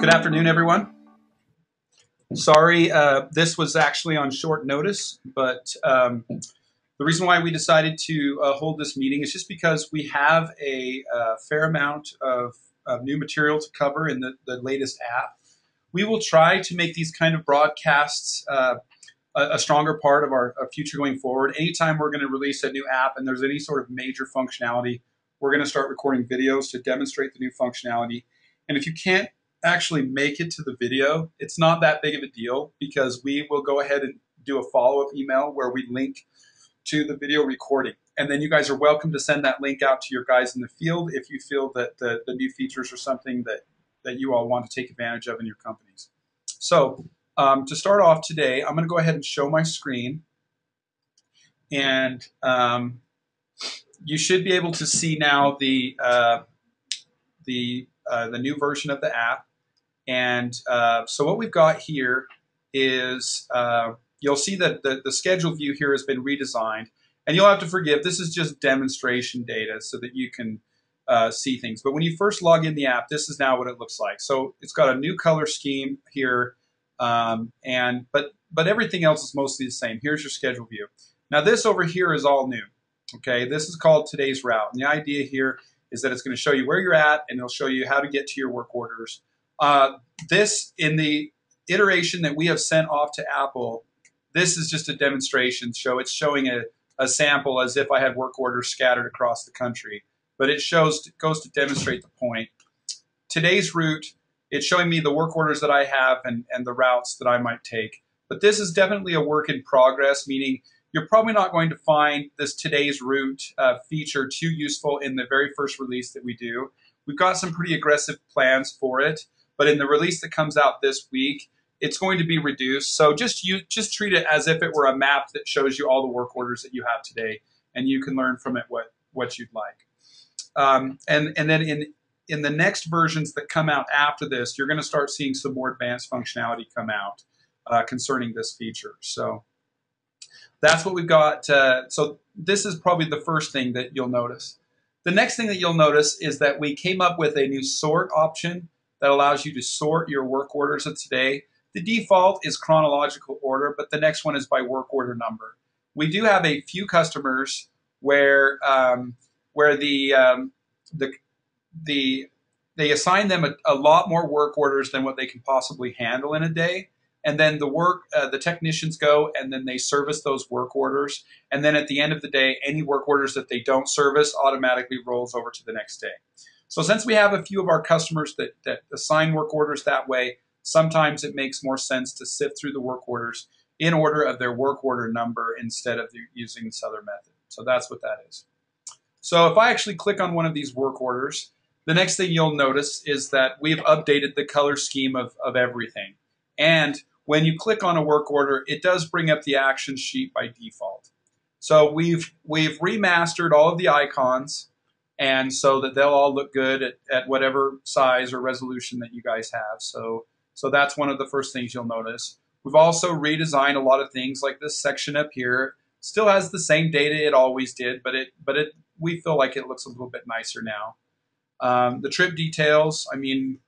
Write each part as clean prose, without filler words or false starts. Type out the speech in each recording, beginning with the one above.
Good afternoon, everyone. Sorry, this was actually on short notice, but the reason why we decided to hold this meeting is just because we have a fair amount of new material to cover in the latest app. We will try to make these kind of broadcasts a stronger part of our future going forward. Anytime we're going to release a new app and there's any sort of major functionality, we're going to start recording videos to demonstrate the new functionality. And if you can't actually make it to the video, it's not that big of a deal, because we will go ahead and do a follow-up email where we link to the video recording. And then you guys are welcome to send that link out to your guys in the field if you feel that the new features are something that you all want to take advantage of in your companies. So to start off today, I'm going to go ahead and show my screen. And you should be able to see now the new version of the app. And so what we've got here is you'll see that the schedule view here has been redesigned. And you'll have to forgive, this is just demonstration data so that you can see things. But when you first log in the app, this is now what it looks like. So it's got a new color scheme here, but everything else is mostly the same. Here's your schedule view. Now this over here is all new. Okay, this is called today's route. And the idea here is that it's going to show you where you're at, and it'll show you how to get to your work orders. This, in the iteration that we have sent off to Apple, this is just a demonstration show. It's showing a sample as if I had work orders scattered across the country. But it goes to demonstrate the point. Today's route, it's showing me the work orders that I have and the routes that I might take. But this is definitely a work in progress, meaning you're probably not going to find this today's route feature too useful in the very first release that we do. We've got some pretty aggressive plans for it, but in the release that comes out this week, it's going to be reduced. So just treat it as if it were a map that shows you all the work orders that you have today, and you can learn from it what you'd like. And then in the next versions that come out after this, you're going to start seeing some more advanced functionality come out concerning this feature. So that's what we've got. So this is probably the first thing that you'll notice. The next thing that you'll notice is that we came up with a new sort option that allows you to sort your work orders of today. The default is chronological order, but the next one is by work order number. We do have a few customers where they assign them a lot more work orders than what they can possibly handle in a day. And then the technicians go and then they service those work orders. And then at the end of the day, any work orders that they don't service automatically rolls over to the next day. So since we have a few of our customers that assign work orders that way, sometimes it makes more sense to sift through the work orders in order of their work order number instead of using this other method. So that's what that is. So if I actually click on one of these work orders, the next thing you'll notice is that we've updated the color scheme of everything. And when you click on a work order, it does bring up the action sheet by default. So we've remastered all of the icons, and so that they'll all look good at whatever size or resolution that you guys have. So that's one of the first things you'll notice. We've also redesigned a lot of things, like this section up here. Still has the same data it always did, but we feel like it looks a little bit nicer now. The trip details, I mean,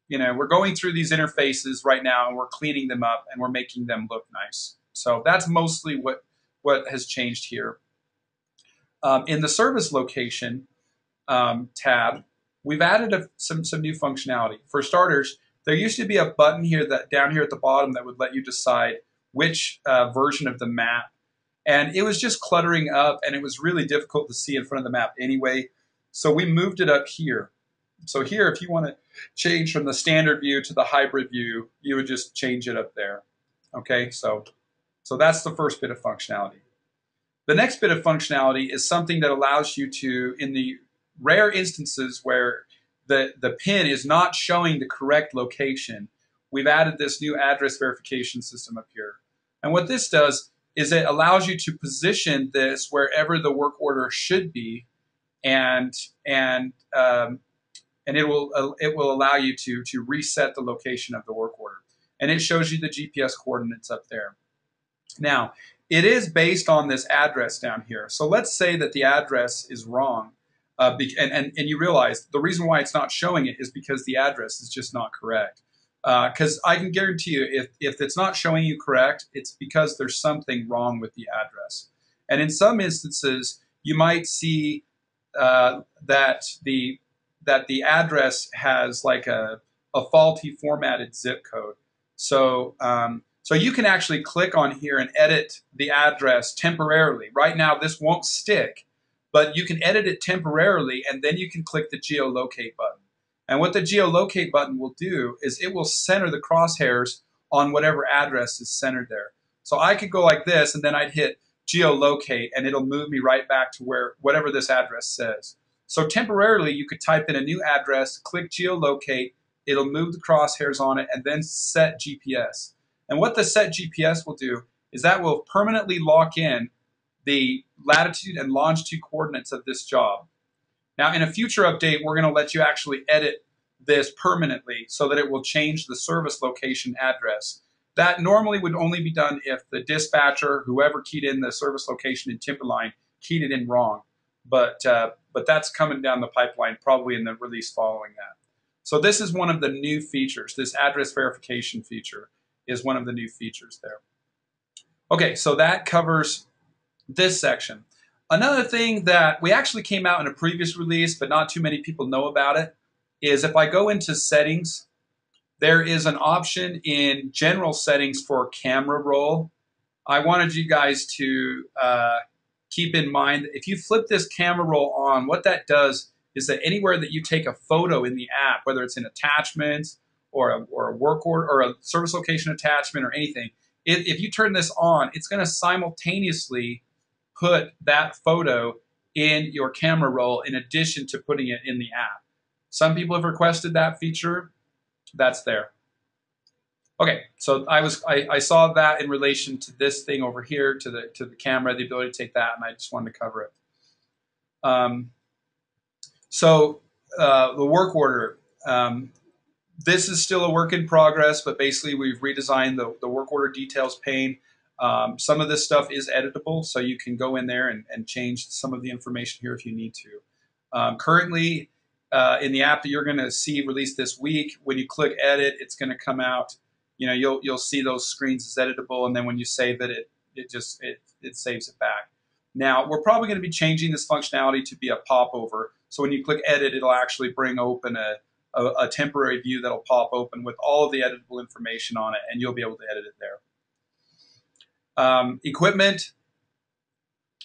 we're going through these interfaces right now and we're cleaning them up and we're making them look nice. So that's mostly what has changed here. In the service location tab, we've added some new functionality. For starters, there used to be a button here down here at the bottom that would let you decide which version of the map. And it was just cluttering up and it was really difficult to see in front of the map anyway. So we moved it up here. So here, if you want to change from the standard view to the hybrid view, you would just change it up there. Okay, so that's the first bit of functionality. The next bit of functionality is something that allows you to, in the rare instances where the pin is not showing the correct location, we've added this new address verification system up here. And what this does is it allows you to position this wherever the work order should be, and it will allow you to reset the location of the work order. And it shows you the GPS coordinates up there. Now, it is based on this address down here. So let's say that the address is wrong. And you realize the reason why it's not showing it is because the address is just not correct. Because I can guarantee you, if it's not showing you correct, it's because there's something wrong with the address. And in some instances, you might see that the address has like a faulty formatted zip code. So so you can actually click on here and edit the address temporarily. Right now, this won't stick, but you can edit it temporarily, and then you can click the geolocate button. And what the geolocate button will do is it will center the crosshairs on whatever address is centered there. So I could go like this, and then I'd hit geolocate, and it'll move me right back to whatever this address says. So temporarily, you could type in a new address, click geolocate, it'll move the crosshairs on it, and then set GPS. And what the set GPS will do is that will permanently lock in the latitude and longitude coordinates of this job. Now, in a future update, we're going to let you actually edit this permanently so that it will change the service location address. That normally would only be done if the dispatcher, whoever keyed in the service location in Timberline, keyed it in wrong. But that's coming down the pipeline, probably in the release following that. So this is one of the new features. This address verification feature is one of the new features there. Okay, so that covers this section. Another thing that we actually came out in a previous release, but not too many people know about it, is if I go into settings, there is an option in general settings for camera roll. I wanted you guys to keep in mind that if you flip this camera roll on, what that does is that anywhere that you take a photo in the app, whether it's in attachments or a work order or a service location attachment or anything, if you turn this on, it's going to simultaneously put that photo in your camera roll in addition to putting it in the app. Some people have requested that feature. That's there. Okay, so I saw that in relation to this thing over here, to the camera, the ability to take that, and I just wanted to cover it. The work order. This is still a work in progress, but basically we've redesigned the work order details pane. Some of this stuff is editable, so you can go in there and change some of the information here if you need to. Currently, in the app that you're going to see released this week, when you click edit, it's going to come out. You know, you'll see those screens as editable, and then when you save it, it saves it back. Now, we're probably going to be changing this functionality to be a popover. So when you click edit, it'll actually bring open a temporary view that'll pop open with all of the editable information on it, and you'll be able to edit it there. Equipment,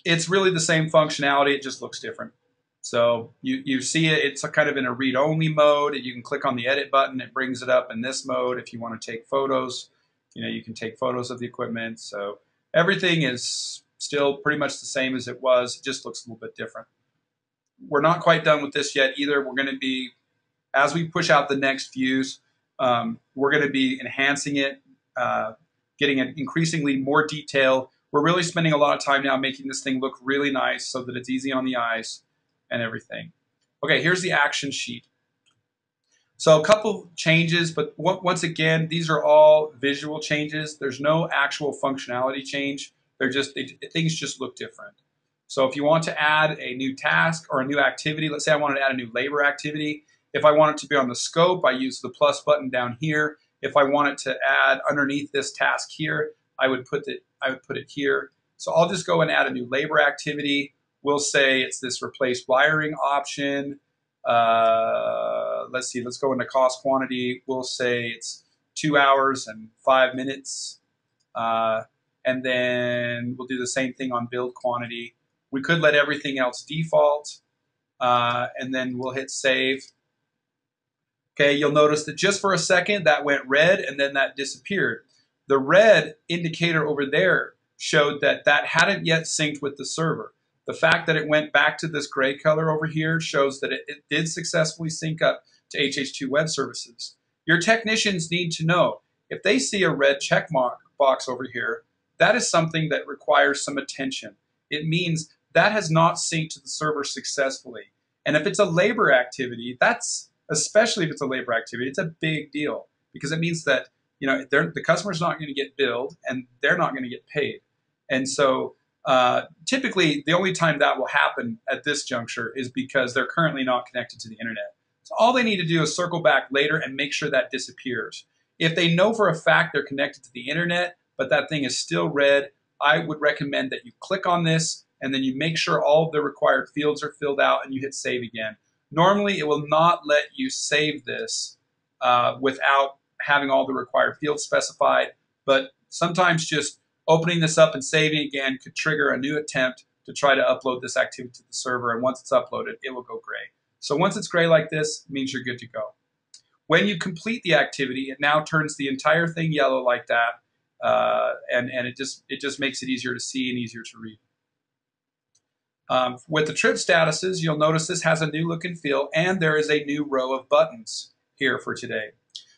it's really the same functionality, it just looks different. So you see it, it's kind of in a read-only mode. You can click on the edit button, it brings it up in this mode. If you want to take photos, you can take photos of the equipment. So everything is still pretty much the same as it was, it just looks a little bit different. We're not quite done with this yet either. We're going to be, as we push out the next views, we're going to be enhancing it, getting an increasingly more detail. We're really spending a lot of time now making this thing look really nice so that it's easy on the eyes and everything. Okay, here's the action sheet. So a couple changes, but once again, these are all visual changes. There's no actual functionality change. Things just look different. So if you want to add a new task or a new activity, let's say I wanted to add a new labor activity. If I want it to be on the scope, I use the plus button down here. If I want it to add underneath this task here, I would put it here. So I'll just go and add a new labor activity. We'll say it's this replace wiring option. Let's see, let's go into cost quantity. We'll say it's 2 hours and 5 minutes. And then we'll do the same thing on build quantity. We could let everything else default. And then we'll hit save. Okay, you'll notice that just for a second that went red and then that disappeared. The red indicator over there showed that hadn't yet synced with the server. The fact that it went back to this gray color over here shows that it did successfully sync up to hh2 web services. Your technicians need to know, if they see a red check mark box over here, that is something that requires some attention. It means that has not synced to the server successfully. And if it's a labor activity, especially if it's a labor activity, it's a big deal, because it means that the customer's not going to get billed and they're not going to get paid. And so typically the only time that will happen at this juncture is because they're currently not connected to the internet. So all they need to do is circle back later and make sure that disappears. If they know for a fact they're connected to the internet, but that thing is still red, I would recommend that you click on this and then you make sure all of the required fields are filled out and you hit save again. Normally, it will not let you save this without having all the required fields specified, but sometimes just opening this up and saving again could trigger a new attempt to try to upload this activity to the server, and once it's uploaded, it will go gray. So once it's gray like this, it means you're good to go. When you complete the activity, it now turns the entire thing yellow like that, and it just makes it easier to see and easier to read. With the trip statuses, you'll notice this has a new look and feel, and there is a new row of buttons here for today.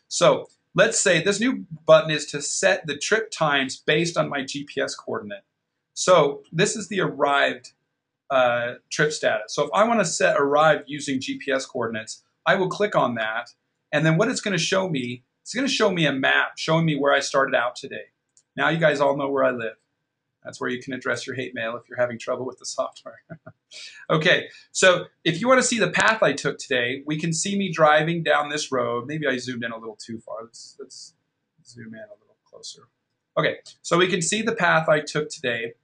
So let's say this new button is to set the trip times based on my GPS coordinate. So this is the arrived trip status. So if I want to set arrived using GPS coordinates, I will click on that, and then what it's going to show me, it's going to show me a map showing me where I started out today. Now you guys all know where I live. That's where you can address your hate mail if you're having trouble with the software. Okay, so if you want to see the path I took today, we can see me driving down this road. Maybe I zoomed in a little too far. Let's zoom in a little closer. Okay, so we can see the path I took today.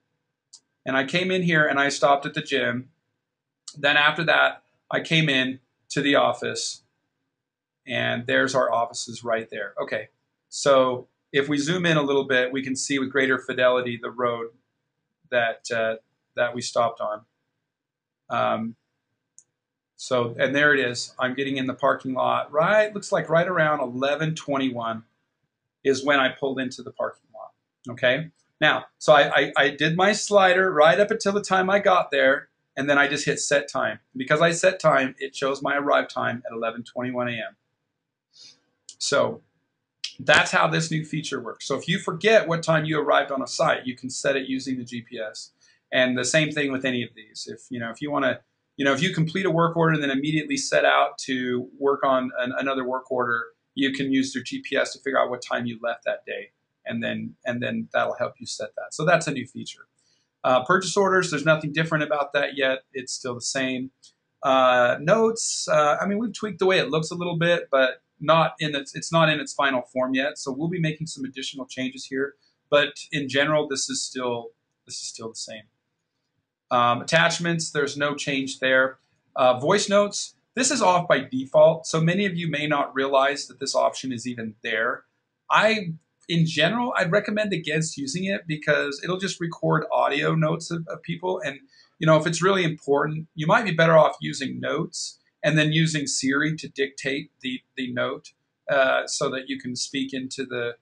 And I came in here and I stopped at the gym. Then after that, I came in to the office. And there's our offices right there. Okay, so if we zoom in a little bit, we can see with greater fidelity the road that that we stopped on. And there it is. I'm getting in the parking lot. Right, looks like right around 11:21 is when I pulled into the parking lot. Okay, now so I did my slider right up until the time I got there, and then I just hit set time. Because I set time, it shows my arrive time at 11:21 a.m. So that's how this new feature works. So if you forget what time you arrived on a site, you can set it using the GPS. And the same thing with any of these. If you want to, if you complete a work order and then immediately set out to work on another work order, you can use your GPS to figure out what time you left that day, and then that'll help you set that. So that's a new feature. Purchase orders, there's nothing different about that yet. It's still the same. Notes, I mean, we've tweaked the way it looks a little bit, but it's not in its final form yet. So we'll be making some additional changes here. But in general, this is still the same. Attachments, there's no change there. Voice notes, this is off by default. So many of you may not realize that this option is even there. In general, I'd recommend against using it because it'll just record audio notes of people. And, if it's really important, you might be better off using notes and then using Siri to dictate the note so that you can speak into the,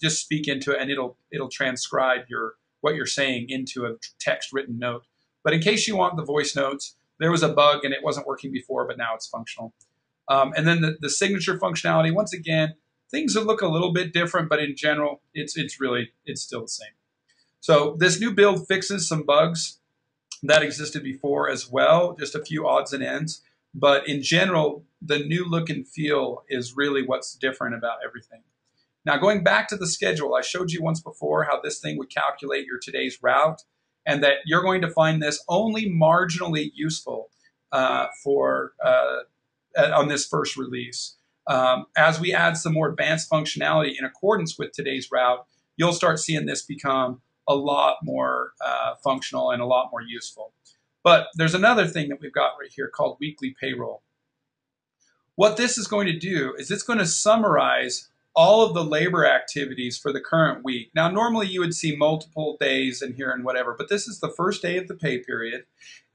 just speak into it, and it'll transcribe what you're saying into a text written note. But in case you want the voice notes, there was a bug and it wasn't working before, but now it's functional. And then the signature functionality, once again, things will look a little bit different, but in general, it's still the same. So this new build fixes some bugs that existed before as well, just a few odds and ends. But in general, the new look and feel is really what's different about everything. Now, going back to the schedule, I showed you once before how this thing would calculate your today's route, and that you're going to find this only marginally useful on this first release. As we add some more advanced functionality in accordance with today's route, you'll start seeing this become a lot more functional and a lot more useful. But there's another thing that we've got right here called weekly payroll. What this is going to do is it's going to summarize all of the labor activities for the current week. Now, normally you would see multiple days in here and whatever, but this is the first day of the pay period.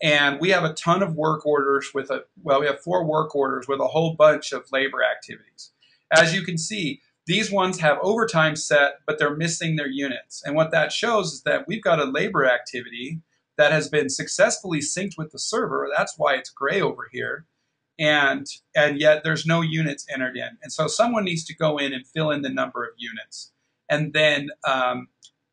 And we have a ton of work orders we have 4 work orders with a whole bunch of labor activities. As you can see, these ones have overtime set, but they're missing their units. And what that shows is that we've got a labor activity that has been successfully synced with the server. That's why it's gray over here. And yet there's no units entered in. And so someone needs to go in and fill in the number of units. And then,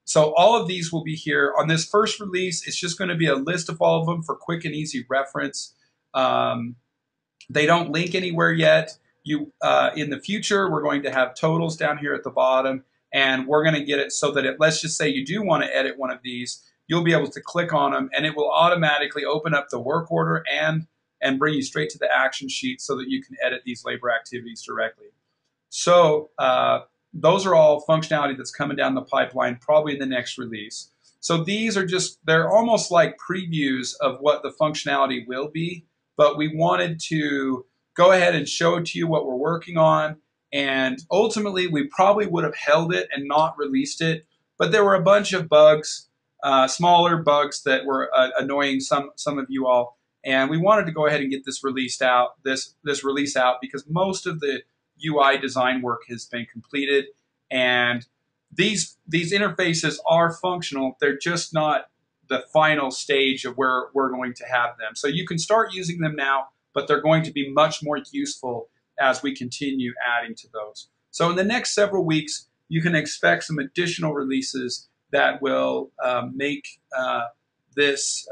so all of these will be here. On this first release, it's just going to be a list of all of them for quick and easy reference. They don't link anywhere yet. In the future, we're going to have totals down here at the bottom, and we're going to get it so that let's just say you do want to edit one of these, you'll be able to click on them, and it will automatically open up the work order and bring you straight to the action sheet so that you can edit these labor activities directly. So those are all functionality that's coming down the pipeline, probably in the next release. So these are just, they're almost like previews of what the functionality will be, but we wanted to go ahead and show it to you what we're working on. And ultimately, we probably would have held it and not released it, but there were a bunch of bugs, smaller bugs that were annoying some of you all. And we wanted to go ahead and get this released out, this release out, because most of the UI design work has been completed, and these interfaces are functional. They're just not the final stage of where we're going to have them. So you can start using them now, but they're going to be much more useful as we continue adding to those. So in the next several weeks, you can expect some additional releases that will make this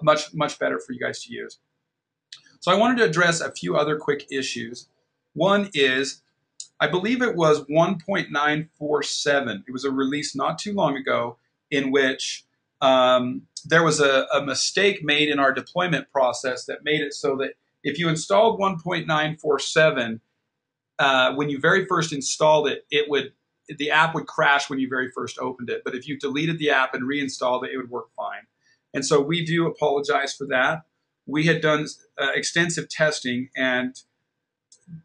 much better for you guys to use. So I wanted to address a few other quick issues. One is, I believe it was 1.947. It was a release not too long ago in which there was a mistake made in our deployment process that made it so that if you installed 1.947, when you very first installed it, the app would crash when you very first opened it. But if you deleted the app and reinstalled it, it would work fine. And so we do apologize for that. We had done extensive testing, and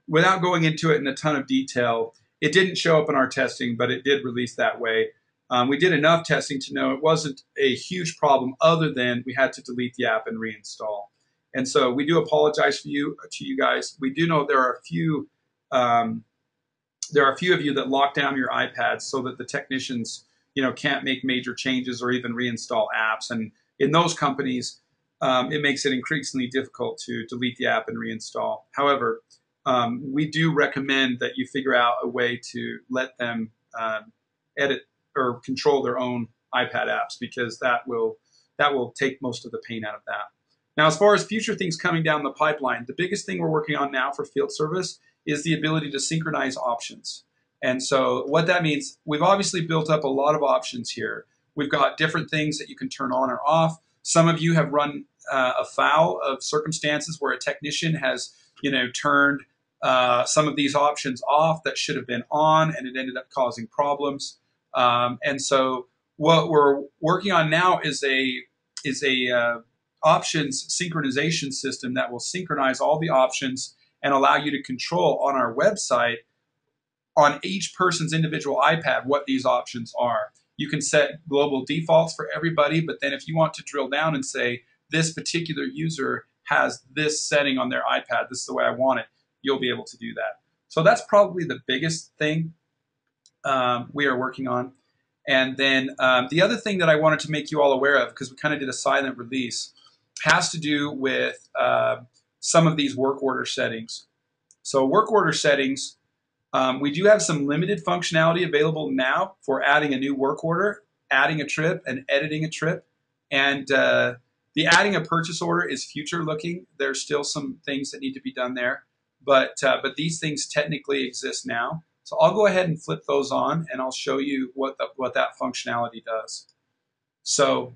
without going into it in a ton of detail, it didn't show up in our testing, but it did release that way. We did enough testing to know it wasn't a huge problem, other than we had to delete the app and reinstall. And so we do apologize to you guys. We do know there are a few of you that lock down your iPads so that the technicians, can't make major changes or even reinstall apps. And in those companies, it makes it increasingly difficult to delete the app and reinstall. However, we do recommend that you figure out a way to let them edit or control their own iPad apps, because that will take most of the pain out of that. Now, as far as future things coming down the pipeline, the biggest thing we're working on now for field service is the ability to synchronize options. And so what that means, we've obviously built up a lot of options here. We've got different things that you can turn on or off. Some of you have run afoul of circumstances where a technician has, turned some of these options off that should have been on, and it ended up causing problems. And so what we're working on now is a options synchronization system that will synchronize all the options and allow you to control on our website, on each person's individual iPad, what these options are. You can set global defaults for everybody, but then if you want to drill down and say, this particular user has this setting on their iPad, this is the way I want it, you'll be able to do that. So that's probably the biggest thing we are working on. And then the other thing that I wanted to make you all aware of, because we kind of did a silent release, has to do with some of these work order settings. So work order settings, we do have some limited functionality available now for adding a new work order, adding a trip, and editing a trip. And the adding a purchase order is future looking. There's still some things that need to be done there, but these things technically exist now. So I'll go ahead and flip those on, and I'll show you what that functionality does. So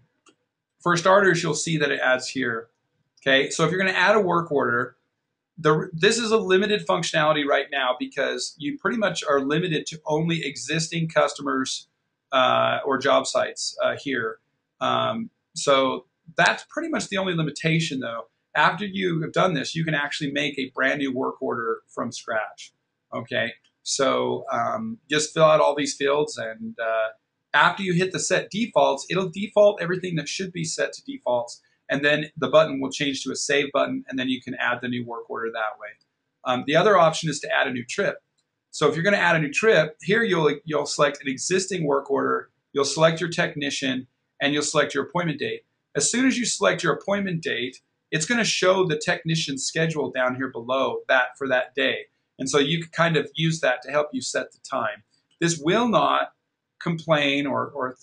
for starters, you'll see that it adds here. Okay, so if you're going to add a work order, this is a limited functionality right now because you pretty much are limited to only existing customers or job sites here. So that's pretty much the only limitation, though. After you have done this, you can actually make a brand new work order from scratch. Okay, so just fill out all these fields, and after you hit the set defaults, it'll default everything that should be set to defaults, and then the button will change to a save button, and then you can add the new work order that way. The other option is to add a new trip. So if you're going to add a new trip, here you'll select an existing work order, you'll select your technician, and you'll select your appointment date. As soon as you select your appointment date, it's going to show the technician's schedule down here below that for that day. And so you can kind of use that to help you set the time. This will not complain or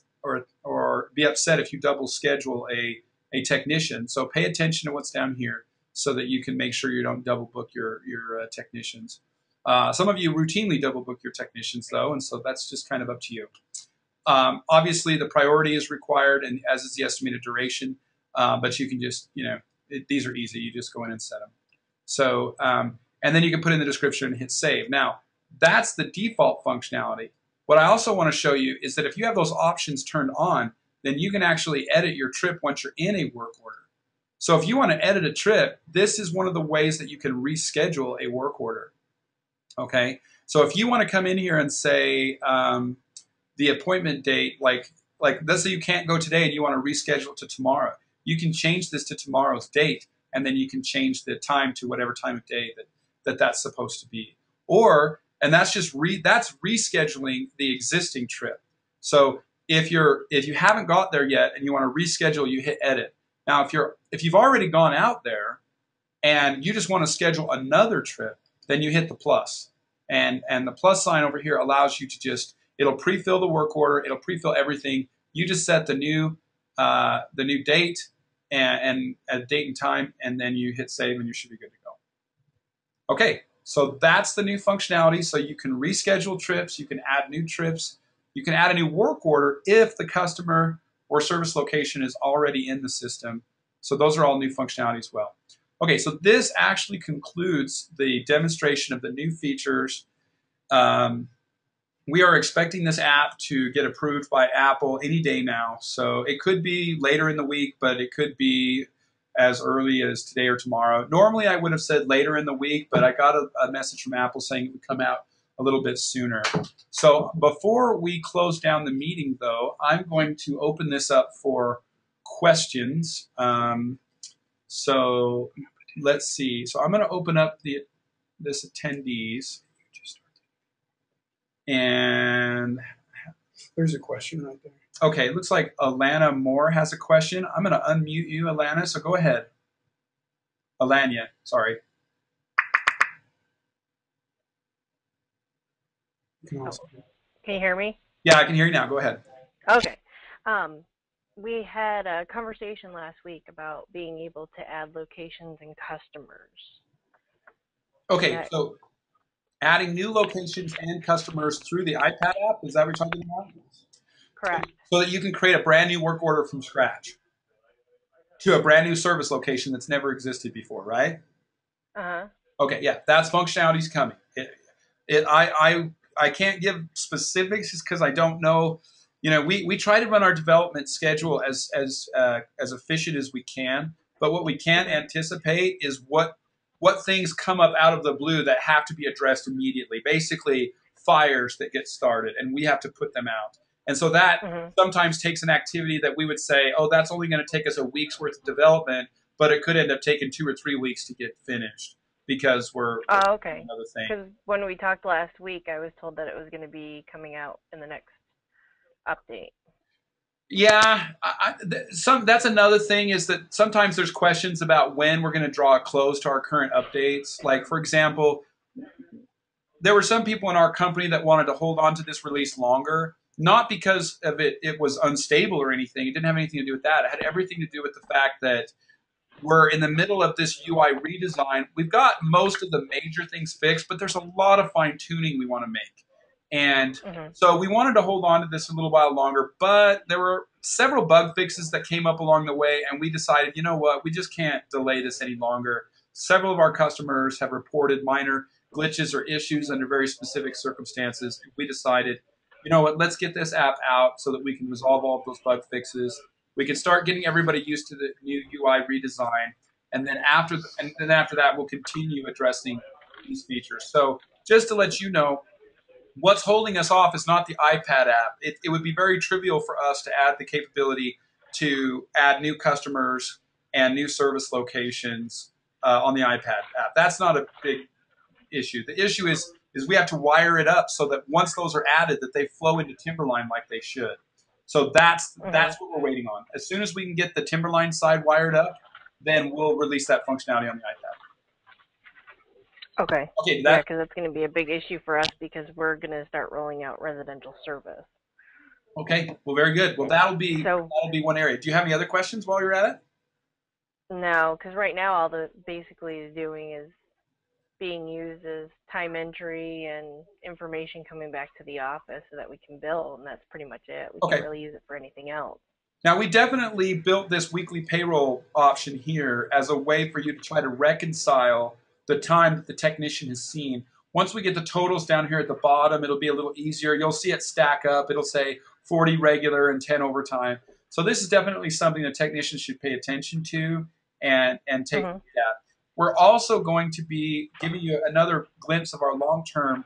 be upset if you double schedule a technician. So pay attention to what's down here so that you can make sure you don't double book your technicians. Some of you routinely double book your technicians, though, and so that's just kind of up to you. Obviously, the priority is required, and as is the estimated duration, but you can just, these are easy. You just go in and set them. So, and then you can put in the description and hit save. Now, That's the default functionality. What I also want to show you is that if you have those options turned on, then you can actually edit your trip once you're in a work order. So if you want to edit a trip, this is one of the ways that you can reschedule a work order. Okay, so if you want to come in here and say the appointment date, like let's say you can't go today and you want to reschedule it to tomorrow, you can change this to tomorrow's date, and then you can change the time to whatever time of day that's supposed to be. Or and that's just that's rescheduling the existing trip. So if you haven't got there yet and you want to reschedule, you hit edit. Now if you've already gone out there and you just want to schedule another trip, then you hit the plus. And the plus sign over here allows you to just, it'll pre-fill the work order, it'll pre-fill everything. You just set the new date and a date and time, and then you hit save and you should be good to go. Okay, so that's the new functionality. So you can reschedule trips, you can add new trips, you can add a new work order if the customer or service location is already in the system. So those are all new functionality as well. Okay, so this actually concludes the demonstration of the new features. We are expecting this app to get approved by Apple any day now. So it could be later in the week, but it could be as early as today or tomorrow. Normally I would have said later in the week, but I got a message from Apple saying it would come out a little bit sooner. So before we close down the meeting, though, I'm going to open this up for questions. So let's see. So I'm going to open up this attendees. And there's a question right there. Okay, it looks like Alana Moore has a question. I'm going to unmute you, Alana, so go ahead. Alanya, sorry. Can you hear me? Yeah, I can hear you now. Go ahead. Okay. We had a conversation last week about being able to add locations and customers. Okay, so adding new locations and customers through the iPad app, is that what you're talking about? Correct. So that you can create a brand new work order from scratch to a brand new service location that's never existed before, right? Uh-huh. Okay, yeah, that's functionality's coming. I can't give specifics just because I don't know. You know, we try to run our development schedule as efficient as we can, but what we can't anticipate is what things come up out of the blue that have to be addressed immediately. Basically, fires that get started, and we have to put them out. And so that sometimes takes an activity that we would say, oh, that's only going to take us a week's worth of development, but it could end up taking 2 or 3 weeks to get finished because we're okay. Another thing. Because when we talked last week, I was told that it was going to be coming out in the next update. Yeah, that's another thing is that sometimes there's questions about when we're going to draw a close to our current updates. Like, for example, there were some people in our company that wanted to hold on to this release longer, not because of it was unstable or anything. It didn't have anything to do with that. It had everything to do with the fact that we're in the middle of this UI redesign. We've got most of the major things fixed, but there's a lot of fine tuning we want to make. And so we wanted to hold on to this a little while longer, but there were several bug fixes that came up along the way, and we decided, you know what, we just can't delay this any longer. Several of our customers have reported minor glitches or issues under very specific circumstances. We decided, you know what, let's get this app out so that we can resolve all of those bug fixes. We can start getting everybody used to the new UI redesign, and then after that, we'll continue addressing these features. So just to let you know, what's holding us off is not the iPad app. It would be very trivial for us to add the capability to add new customers and new service locations on the iPad app. That's not a big issue. The issue is we have to wire it up so that once those are added, that they flow into Timberline like they should. So that's what we're waiting on. As soon as we can get the Timberline side wired up, then we'll release that functionality on the iPad. Okay. Yeah, because that's going to be a big issue for us because we're going to start rolling out residential service. Okay. Well, very good. Well, that'll be one area. Do you have any other questions while you're at it? No, because right now all the basically is doing is being used as time entry and information coming back to the office so that we can bill, and that's pretty much it. We can't really use it for anything else. Now, we definitely built this weekly payroll option here as a way for you to try to reconcile the time that the technician has seen Once we get the totals down here at the bottom, it'll be a little easier. You'll see it stack up. It'll say 40 regular and 10 overtime. So this is definitely something the technicians should pay attention to and take a Mhm. look at. We're also going to be giving you another glimpse of our long-term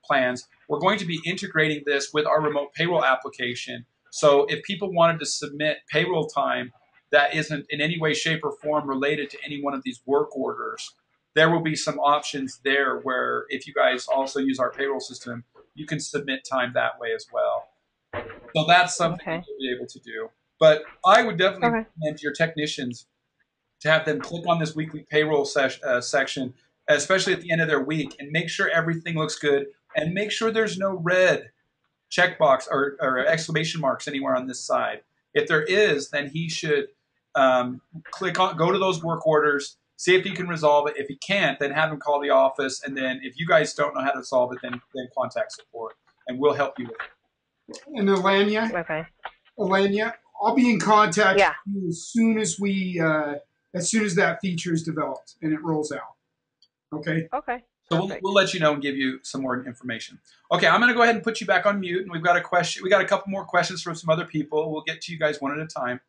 plans. We're going to be integrating this with our remote payroll application. So if people wanted to submit payroll time that isn't in any way, shape, or form related to any one of these work orders, there will be some options there where if you guys also use our payroll system, you can submit time that way as well. So that's something that Okay. you'll be able to do. But I would definitely Okay. recommend to your technicians to have them click on this weekly payroll section, especially at the end of their week, and make sure everything looks good and make sure there's no red checkbox or exclamation marks anywhere on this side. If there is, then he should go to those work orders, see if he can resolve it. If he can't, then have him call the office. And then if you guys don't know how to solve it, then contact support and we'll help you with it. And Okay. Alania, I'll be in contact Yeah. with you as soon as that feature is developed and it rolls out. Okay. Okay. So Perfect. we'll let you know and give you some more information. Okay, I'm going to go ahead and put you back on mute, and we've got a question. We got a couple more questions from some other people. We'll get to you guys one at a time.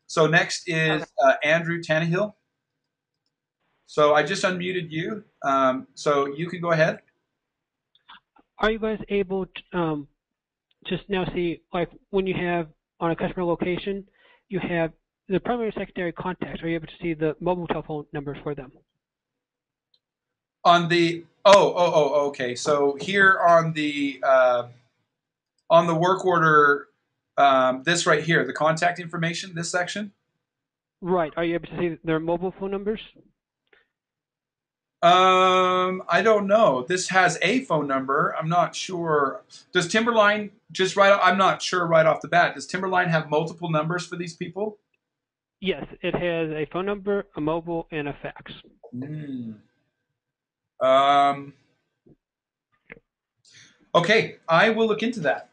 So next is Okay. Andrew Tannehill. So I just unmuted you, so you can go ahead. Are you guys able to just now see, like when you have on a customer location, you have the primary and secondary contacts? Are you able to see the mobile telephone numbers for them? On the okay. So here on the work order, this right here, the contact information, this section. Right. Are you able to see their mobile phone numbers? I don't know. This has a phone number. I'm not sure. Does Timberline I'm not sure right off the bat. Does Timberline have multiple numbers for these people? Yes, it has a phone number, a mobile, and a fax. Okay, I will look into that.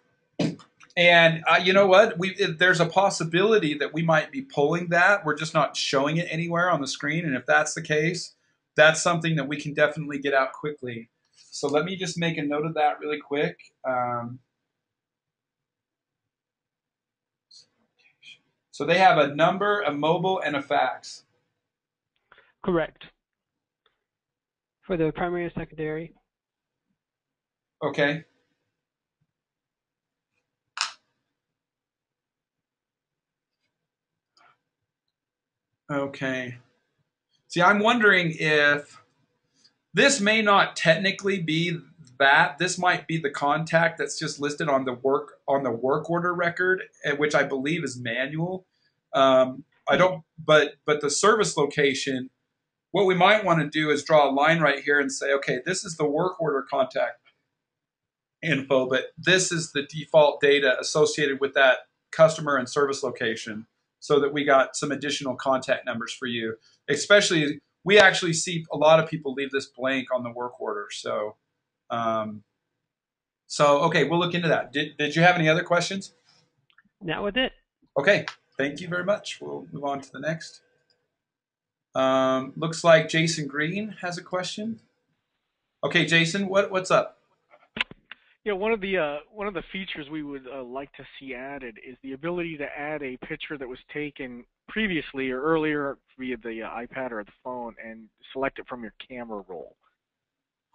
And you know what? There's a possibility that we might be pulling that. We're just not showing it anywhere on the screen. And if that's the case, that's something that we can definitely get out quickly. So let me just make a note of that really quick. So they have a number, a mobile, and a fax. Correct. For the primary and secondary. Okay. Okay. See, I'm wondering if this may not technically be that. This might be the contact that's just listed on the work order record, which I believe is manual. I don't, but the service location. What we might want to do is draw a line right here and say, okay, this is the work order contact info, but this is the default data associated with that customer and service location, so that we got some additional contact numbers for you. Especially, we actually see a lot of people leave this blank on the work order. So, okay, we'll look into that. Did you have any other questions? That was it. Okay, thank you very much. We'll move on to the next. Looks like Jason Green has a question. Okay, Jason, what's up? Yeah, one of the features we would like to see added is the ability to add a picture that was taken previously or earlier via the iPad or the phone and select it from your camera roll.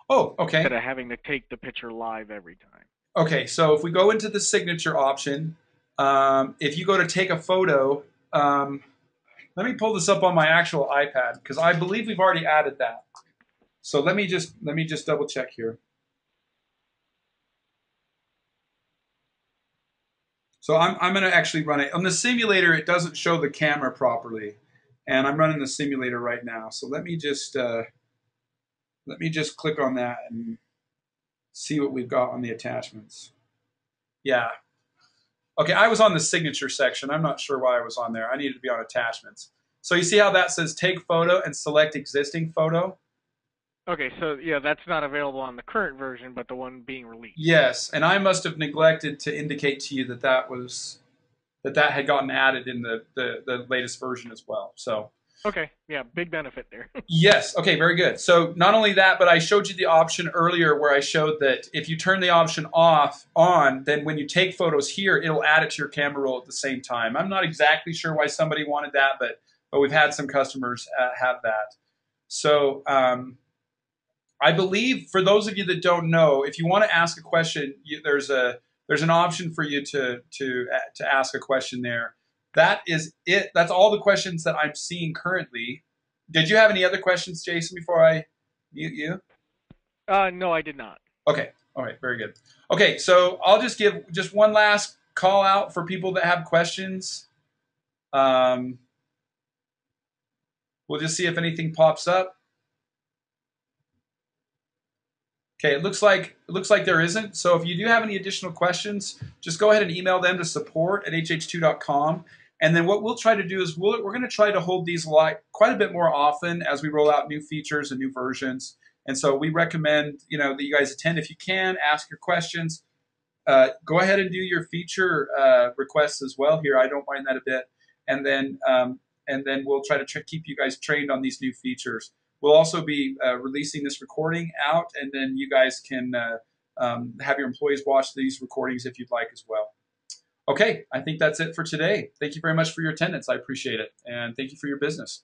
Oh, okay. Instead of having to take the picture live every time. Okay, so if we go into the signature option, if you go to take a photo, let me pull this up on my actual iPad because I believe we've already added that. So let me just double check here. So I'm going to actually run it on the simulator. It doesn't show the camera properly, and I'm running the simulator right now. So let me just click on that and see what we've got on the attachments. Yeah. Okay, I was on the signature section. I'm not sure why I was on there. I needed to be on attachments. So you see how that says take photo and select existing photo? Okay, so yeah, that's not available on the current version, but the one being released. Yes, and I must have neglected to indicate to you that had gotten added in the latest version as well. So Okay, yeah, big benefit there. Yes. Okay, very good. So not only that, but I showed you the option earlier where I showed that if you turn the option on, then when you take photos here, it'll add it to your camera roll at the same time. I'm not exactly sure why somebody wanted that, but we've had some customers have that. So I believe for those of you that don't know, if you want to ask a question, there's an option for you to ask a question there. That is it. That's all the questions that I'm seeing currently. Did you have any other questions, Jason, before I mute you? No, I did not. Okay. All right. Very good. Okay. So I'll just give just one last call out for people that have questions. Um, we'll just see if anything pops up. Okay, it looks like there isn't. So if you do have any additional questions, just go ahead and email them to support@hh2.com. And then what we'll try to do is we're going to try to hold these quite a bit more often as we roll out new features and new versions. And so we recommend that you guys attend if you can, ask your questions. Go ahead and do your feature requests as well here. I don't mind that a bit. And then we'll try to keep you guys trained on these new features. We'll also be releasing this recording out, and then you guys can have your employees watch these recordings if you'd like as well. Okay, I think that's it for today. Thank you very much for your attendance. I appreciate it, and thank you for your business.